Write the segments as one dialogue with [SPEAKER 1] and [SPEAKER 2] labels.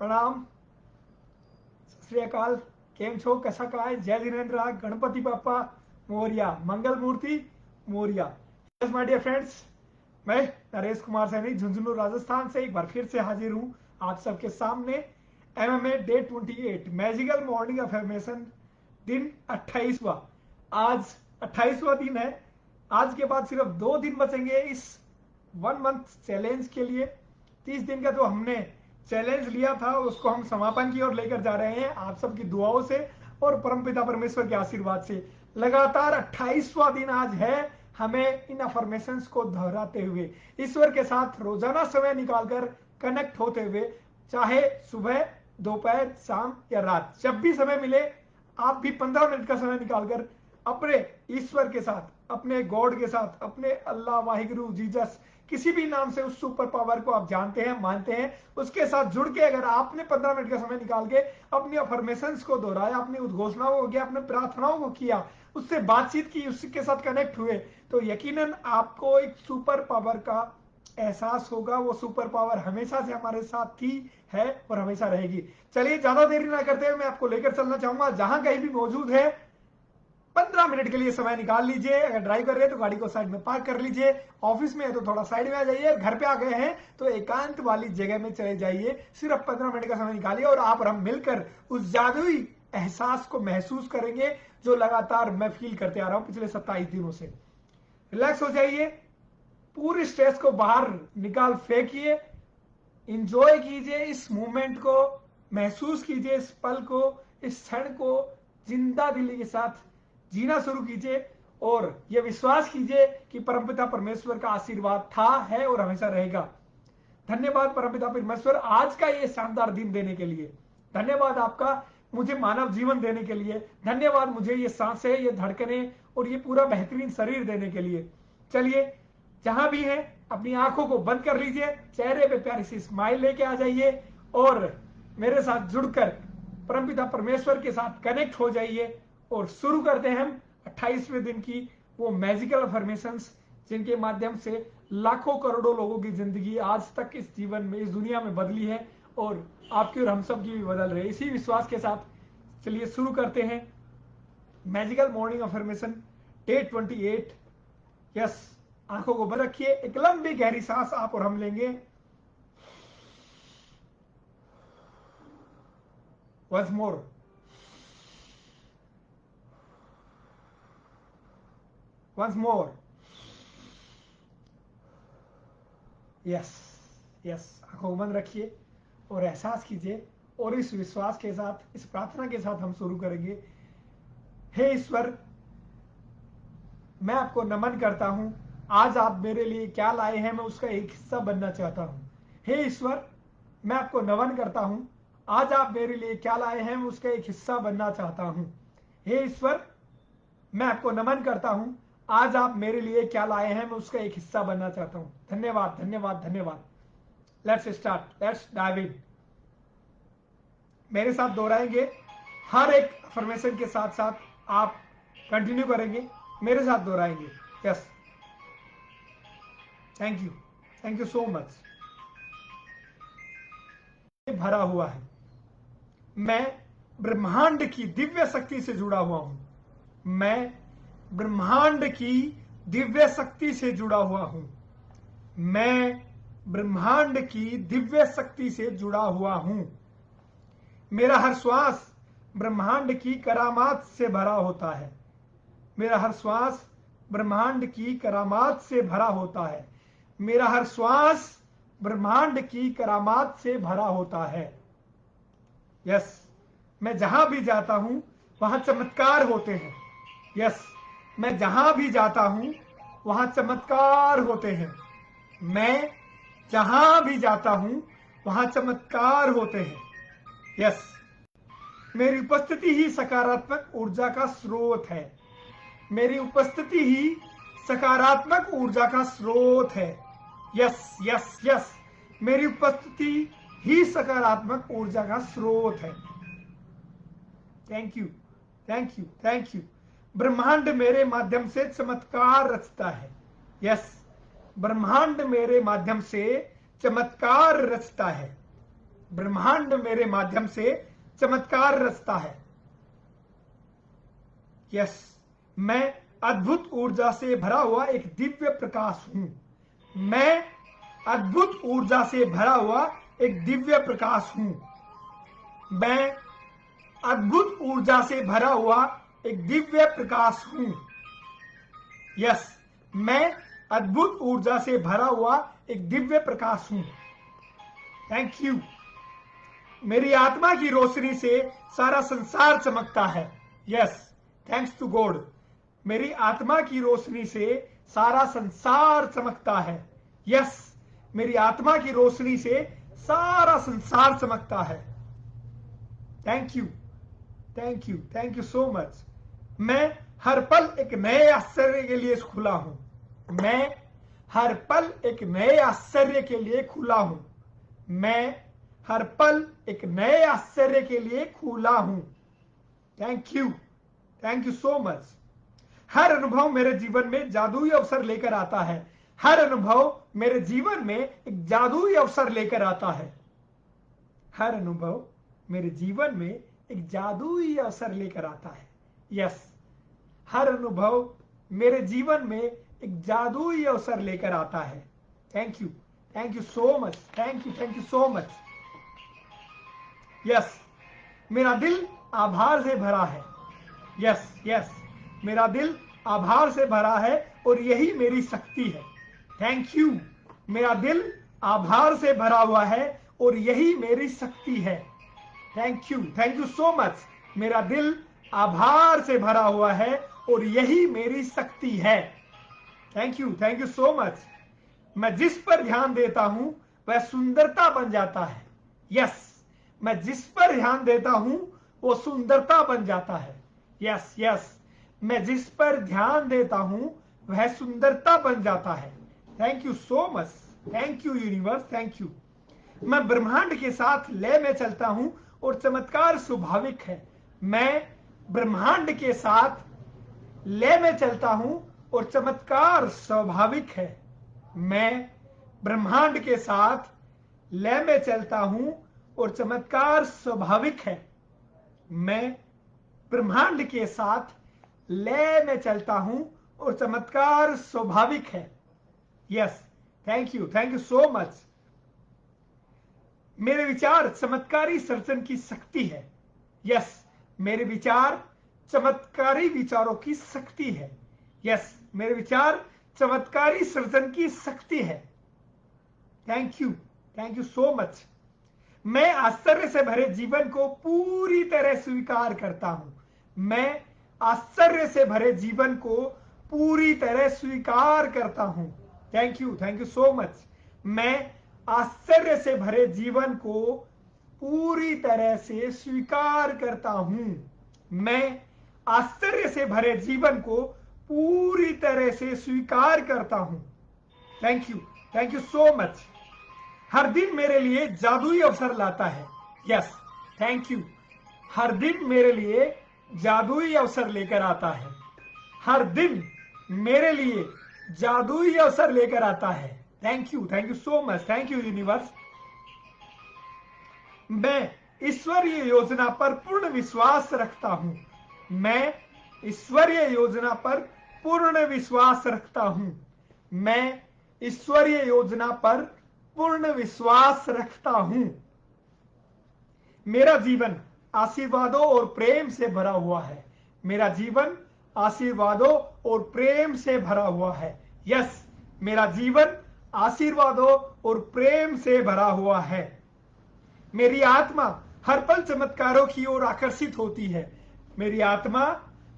[SPEAKER 1] प्रणाम, सत श्री अकाल, केम छो, कैसा का है, जय जिनेन्द्र, गणपति बापा मोरिया, मंगल मूर्ति Morya. Yes my dear friends, मैं नरेश कुमार सैनी झुंझुनू राजस्थान से एक बार फिर से हाजिर हूं आप सबके सामने। MMA day 28 magical morning affirmation दिन 28वां। आज 28वां दिन है। आज के बाद सिर्फ 2 दिन बचेंगे इस 1 मंथ चैलेंज के लिए। 30 दिन का जो हमने चैलेंज लिया था उसको हम समापन की ओर लेकर जा रहे हैं आप सबकी दुआओं से और परमपिता परमेश्वर के आशीर्वाद से। लगातार 28वां दिन आज है। हमें इन अफर्मेशंस को दोहराते हुए ईश्वर के साथ रोजाना समय निकालकर कनेक्ट होते हुए, चाहे सुबह, दोपहर, शाम या रात, जब भी समय मिले आप भी 15 मिनट का समय निकालकर अपने ईश्वर के साथ, अपने गॉड के साथ, अपने अल्लाह, वाहिगुरु, जीसस, किसी भी नाम से उस सुपर पावर को आप जानते हैं, मानते हैं, उसके साथ जुड़ के अगर आपने 15 मिनट का समय निकाल के अपनी अफर्मेशंस को दोहराया, अपनी उद्घोषणाओं को किया, अपने प्रार्थनाओं को किया, उससे बातचीत की, उसके साथ कनेक्ट हुए, तो यकीनन आपको एक सुपर पावर का एहसास होगा। वो सुपर पावर हमेशा से हमारे साथ थी, है और हमेशा रहेगी। चलिए ज्यादा देरी ना करते हुए मैं आपको लेकर चलना चाहूंगा जहां कहीं भी मौजूद है। 15 मिनट के लिए समय निकाल लीजिए। अगर ड्राइव कर रहे हैं तो गाड़ी को साइड में पार्क कर लीजिए, ऑफिस में है तो थोड़ा साइड में आ जाइए, घर पे आ गए हैं तो एकांत वाली जगह में चले जाइए। सिर्फ 15 मिनट का समय निकालिए और आप और हम मिलकर उस जादुई एहसास को महसूस करेंगे जो लगातार मैं फील करते आ रहा हूं पिछले 27 दिनों से। रिलैक्स हो जाइए, पूरी स्ट्रेस को बाहर निकाल फेंकिए, इंजॉय कीजिए इस मोमेंट को, महसूस कीजिए इस पल को, इस क्षण को जिंदा दिली के साथ जीना शुरू कीजिए और यह विश्वास कीजिए कि परमपिता परमेश्वर का आशीर्वाद था, है और हमेशा रहेगा। धन्यवाद परमपिता परमेश्वर आज का ये शानदार दिन देने के लिए। धन्यवाद आपका मुझे मानव जीवन देने के लिए। धन्यवाद मुझे ये सांसें, ये धड़कनें और ये पूरा बेहतरीन शरीर देने के लिए। चलिए जहां भी हैं अपनी आंखों को बंद कर लीजिए, चेहरे पे प्यारी सी स्माइल लेके आ जाइए और मेरे साथ जुड़कर परमपिता परमेश्वर के साथ कनेक्ट हो जाइए और शुरू करते हैं हम 28वें दिन की वो मैजिकल अफर्मेशंस जिनके माध्यम से लाखों करोड़ों लोगों की जिंदगी आज तक इस जीवन में, इस दुनिया में बदली है और आपकी और हम सब की भी बदल रही है। इसी विश्वास के साथ चलिए शुरू करते हैं magical morning affirmation day 28। Yes, आंखों को बंद रखिए, एक लंबी गहरी सांस आप और हम लेंगे। Once more, once more. Yes yes, आंखों को बंद रखिए और एहसास कीजिए और इस विश्वास के साथ, इस प्रार्थना के साथ हम शुरू करेंगे। हे ईश्वर, मैं आपको नमन करता हूं, आज आप मेरे लिए क्या लाए हैं मैं उसका एक हिस्सा बनना चाहता हूं। हे ईश्वर, मैं आपको नमन करता हूं, आज आप मेरे लिए क्या लाए हैं मैं उसका एक हिस्सा बनना चाहता हूं। हे ईश्वर, मैं आपको नमन करता हूं, आज आप मेरे लिए क्या लाए हैं मैं उसका एक हिस्सा बनना चाहता हूं। धन्यवाद धन्यवाद धन्यवाद। Let's start, let's dive in. मेरे साथ दोहराएंगे, हर एक अफर्मेशन के साथ साथ आप कंटिन्यू करेंगे, मेरे साथ दोहराएंगे। Yes, thank you, thank you so much. भरा हुआ है, मैं ब्रह्मांड की दिव्य शक्ति से जुड़ा हुआ हूं। मैं ब्रह्मांड की दिव्य शक्ति से जुड़ा हुआ हूं। मैं ब्रह्मांड की दिव्य शक्ति से जुड़ा हुआ हूं। मेरा हर श्वास ब्रह्मांड की करामात से भरा होता है। मेरा हर श्वास ब्रह्मांड की करामात से भरा होता है। मेरा हर श्वास ब्रह्मांड की करामात से भरा होता है। यस, मैं जहां भी जाता हूं वहां चमत्कार होते हैं। यस, मैं जहां भी जाता हूं वहां चमत्कार होते हैं। मैं जहां भी जाता हूं वहां चमत्कार होते हैं। यस, मेरी उपस्थिति ही सकारात्मक ऊर्जा का स्रोत है। मेरी उपस्थिति ही सकारात्मक ऊर्जा का स्रोत है। यस यस यस, मेरी उपस्थिति ही सकारात्मक ऊर्जा का स्रोत है। Thank you thank you thank you. ब्रह्मांड मेरे माध्यम से चमत्कार रचता है। यस, ब्रह्मांड मेरे माध्यम से चमत्कार रचता है। ब्रह्मांड मेरे माध्यम से चमत्कार रचता है। यस, मैं अद्भुत ऊर्जा से भरा हुआ एक दिव्य प्रकाश हूं। मैं अद्भुत ऊर्जा से भरा हुआ एक दिव्य प्रकाश हूं। मैं अद्भुत ऊर्जा से भरा हुआ एक दिव्य प्रकाश हूं। यस, मैं अद्भुत ऊर्जा से भरा हुआ एक दिव्य प्रकाश हूं। Thank you. मेरी आत्मा की रोशनी से सारा संसार चमकता है। Yes, thanks to God. मेरी आत्मा की रोशनी से सारा संसार चमकता है। यस, मेरी आत्मा की रोशनी से सारा संसार चमकता है। Thank you, thank you, thank you so much. मैं हर पल एक नए आश्चर्य के लिए खुला हूं। मैं हर पल एक नए आश्चर्य के लिए खुला हूं। मैं हर पल एक नए आश्चर्य के लिए खुला हूं। Thank you, thank you so much. हर अनुभव मेरे जीवन में जादुई अवसर लेकर आता है। हर अनुभव मेरे जीवन में एक जादुई अवसर लेकर आता है। हर अनुभव मेरे जीवन में एक जादुई अवसर लेकर आता है। यस, हर अनुभव मेरे जीवन में एक जादुई अवसर लेकर आता है। Thank you so much. Thank you so much. Yes, मेरा दिल आभार से भरा है। यस यस, मेरा दिल आभार से भरा है और यही मेरी शक्ति है। Thank you. मेरा दिल आभार से भरा हुआ है और यही मेरी शक्ति है। Thank you so much. मेरा दिल आभार से भरा हुआ है और यही मेरी शक्ति है। Thank you so much. मैं जिस पर ध्यान देता हूं वह सुंदरता बन जाता है। यस, मैं जिस पर ध्यान देता हूं वो सुंदरता बन जाता है। यस यस, मैं जिस पर ध्यान देता हूं वह सुंदरता बन जाता है। Thank you so much. Thank you universe, thank you. मैं ब्रह्मांड के साथ लय में चलता हूं और चमत्कार स्वाभाविक है। मैं ब्रह्मांड के साथ लय में चलता हूं और चमत्कार स्वाभाविक है। मैं ब्रह्मांड के साथ लय में चलता हूं और चमत्कार स्वाभाविक है। मैं ब्रह्मांड के साथ लय में चलता हूं और चमत्कार स्वाभाविक है। Yes, thank you so much. मेरे विचार चमत्कारी सर्जन की शक्ति है। यस, मेरे विचार चमत्कारी विचारों की शक्ति है। यस, मेरे विचार चमत्कारी सर्जन की शक्ति है। Thank you so much. मैं आश्चर्य से भरे जीवन को पूरी तरह स्वीकार करता हूं। मैं आश्चर्य से भरे जीवन को पूरी तरह स्वीकार करता हूं। Thank you so much. मैं आश्चर्य से भरे जीवन को पूरी तरह से स्वीकार करता हूं। मैं आश्चर्य से भरे जीवन को पूरी तरह से स्वीकार करता हूं। Thank you so much. हर दिन मेरे लिए जादुई अवसर लाता है। Yes, thank you. हर दिन मेरे लिए जादुई अवसर लेकर आता है। हर दिन मेरे लिए जादुई अवसर लेकर आता है। Thank you so much. Thank you universe. मैं ईश्वरीय योजना पर पूर्ण विश्वास रखता हूं। मैं ईश्वरीय योजना पर पूर्ण विश्वास रखता हूं। मैं ईश्वरीय योजना पर पूर्ण विश्वास रखता हूं। मेरा जीवन आशीर्वादों और प्रेम से भरा हुआ है। मेरा जीवन आशीर्वादों और प्रेम से भरा हुआ है। यस, मेरा जीवन आशीर्वादों और प्रेम से भरा हुआ है। मेरी आत्मा हर पल चमत्कारों की ओर आकर्षित होती है। मेरी आत्मा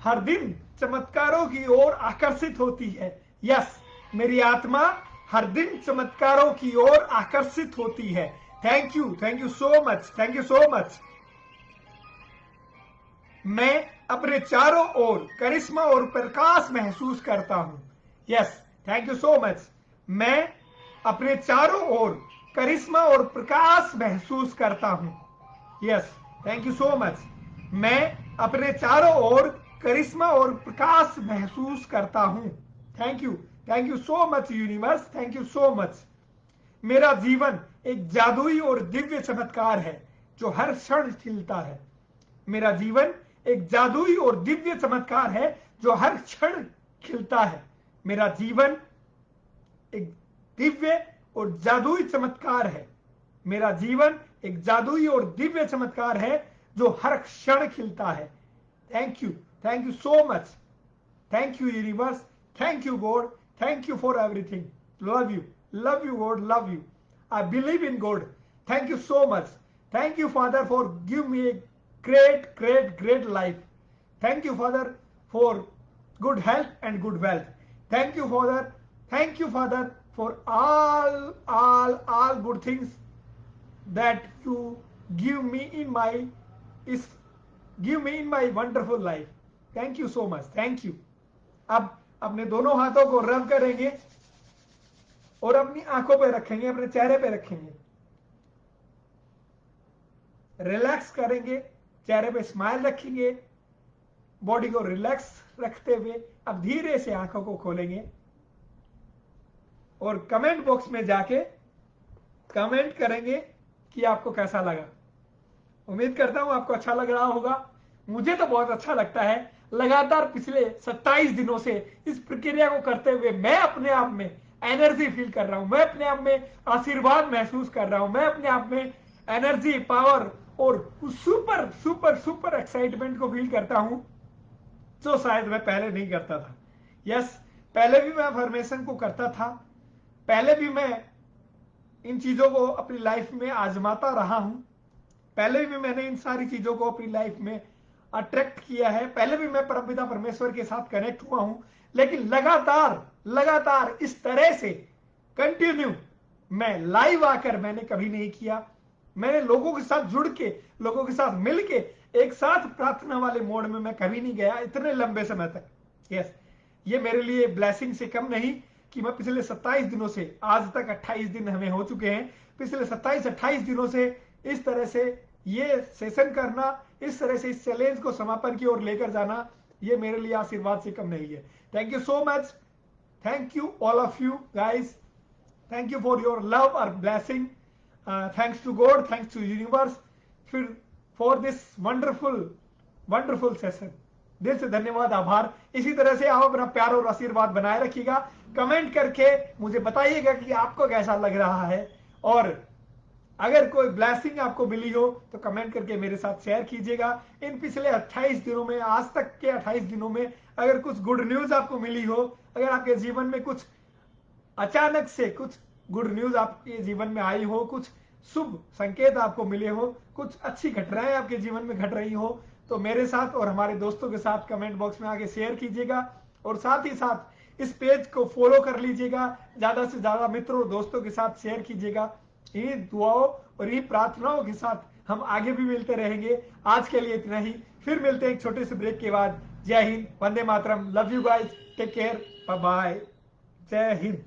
[SPEAKER 1] हर दिन चमत्कारों की ओर आकर्षित होती है। यस, मेरी आत्मा हर दिन चमत्कारों की ओर आकर्षित होती है। Thank you so much. Thank you so much. मैं अपने चारों ओर करिश्मा और प्रकाश महसूस करता हूं। Yes, thank you so much. मैं अपने चारों ओर करिश्मा और प्रकाश महसूस करता हूं। Yes, thank you so much. मैं अपने चारों ओर करिश्मा और प्रकाश महसूस करता हूं। Thank you so much universe. Thank you so much. मेरा जीवन एक जादुई और दिव्य चमत्कार है जो हर क्षण खिलता है। मेरा जीवन एक जादुई और दिव्य चमत्कार है जो हर क्षण खिलता है। मेरा जीवन एक दिव्य और जादुई चमत्कार है। मेरा जीवन एक जादुई और दिव्य चमत्कार है जो हर क्षण खिलता है। Thank you so much. Thank you universe, thank you God, thank you for everything. Love you God, love you. I believe in God. Thank you so much. Thank you father for give me A great life. Thank you Father for good health and good wealth. Thank you Father for all good things that you give me in my wonderful life. Thank you so much. Thank you. अब अपने दोनों हाथों को रब करेंगे और अपनी आंखों पे रखेंगे, अपने चेहरे पे रखेंगे, रिलैक्स करेंगे, चेहरे पे स्माइल रखेंगे, बॉडी को रिलैक्स रखते हुए अब धीरे से आंखों को खोलेंगे और कमेंट बॉक्स में जाके कमेंट करेंगे कि आपको कैसा लगा। उम्मीद करता हूं आपको अच्छा लग रहा होगा। मुझे तो बहुत अच्छा लगता है। लगातार पिछले 27 दिनों से इस प्रक्रिया को करते हुए मैं अपने आप में एनर्जी फील कर रहा हूं, मैं अपने आप में आशीर्वाद महसूस कर रहा हूं, मैं अपने आप में एनर्जी, पावर और सुपर सुपर सुपर एक्साइटमेंट को फील करता हूं जो शायद मैं पहले नहीं करता था। यस, पहले भी मैं अफर्मेशन को करता था, पहले भी मैं इन चीजों को अपनी लाइफ में आजमाता रहा हूं, पहले भी मैंने इन सारी चीजों को अपनी लाइफ में अट्रैक्ट किया है, पहले भी मैं परमपिता परमेश्वर के साथ कनेक्ट हुआ हूं, लेकिन लगातार इस तरह से कंटिन्यू मैं लाइव आकर मैंने कभी नहीं किया। मैंने लोगों के साथ जुड़ के, लोगों के साथ मिल के एक साथ प्रार्थना वाले मोड में मैं कभी नहीं गया इतने लंबे समय तक। यस, ये मेरे लिए ब्लेसिंग से कम नहीं कि मैं पिछले 27 दिनों से, आज तक 28 दिन हमें हो चुके हैं, पिछले 27-28 दिनों से इस तरह से ये सेशन करना, इस तरह से इस चैलेंज को समापन की ओर लेकर जाना, ये मेरे लिए आशीर्वाद से कम नहीं है। Thank you so much. Thank you all of you guys. Thank you for your love और blessing. Thanks to God, thanks to universe for this wonderful session. दिल से धन्यवाद, आभार। इसी तरह से आप अपना प्यार और आशीर्वाद बनाए रखिएगा। कमेंट करके मुझे बताइएगा कि आपको कैसा लग रहा है, और अगर कोई ब्लेसिंग आपको मिली हो तो कमेंट करके मेरे साथ शेयर कीजिएगा। इन पिछले 28 दिनों में, आज तक के 28 दिनों में अगर कुछ गुड न्यूज आपको मिली हो, अगर आपके जीवन में कुछ अचानक से कुछ गुड न्यूज आपके जीवन में आई हो, कुछ शुभ संकेत आपको मिले हो, कुछ अच्छी घटनाएं आपके जीवन में घट रही हो, तो मेरे साथ और हमारे दोस्तों के साथ कमेंट बॉक्स में आके शेयर कीजिएगा। और साथ ही साथ इस पेज को फॉलो कर लीजिएगा, ज्यादा से ज्यादा मित्रों दोस्तों के साथ शेयर कीजिएगा। इन्हीं दुआओं और इन्हीं प्रार्थनाओं के साथ हम आगे भी मिलते रहेंगे। आज के लिए इतना ही, फिर मिलते हैं एक छोटे से ब्रेक के बाद। जय हिंद, वंदे मातरम, love you guys, take care, bye bye, जय हिंद।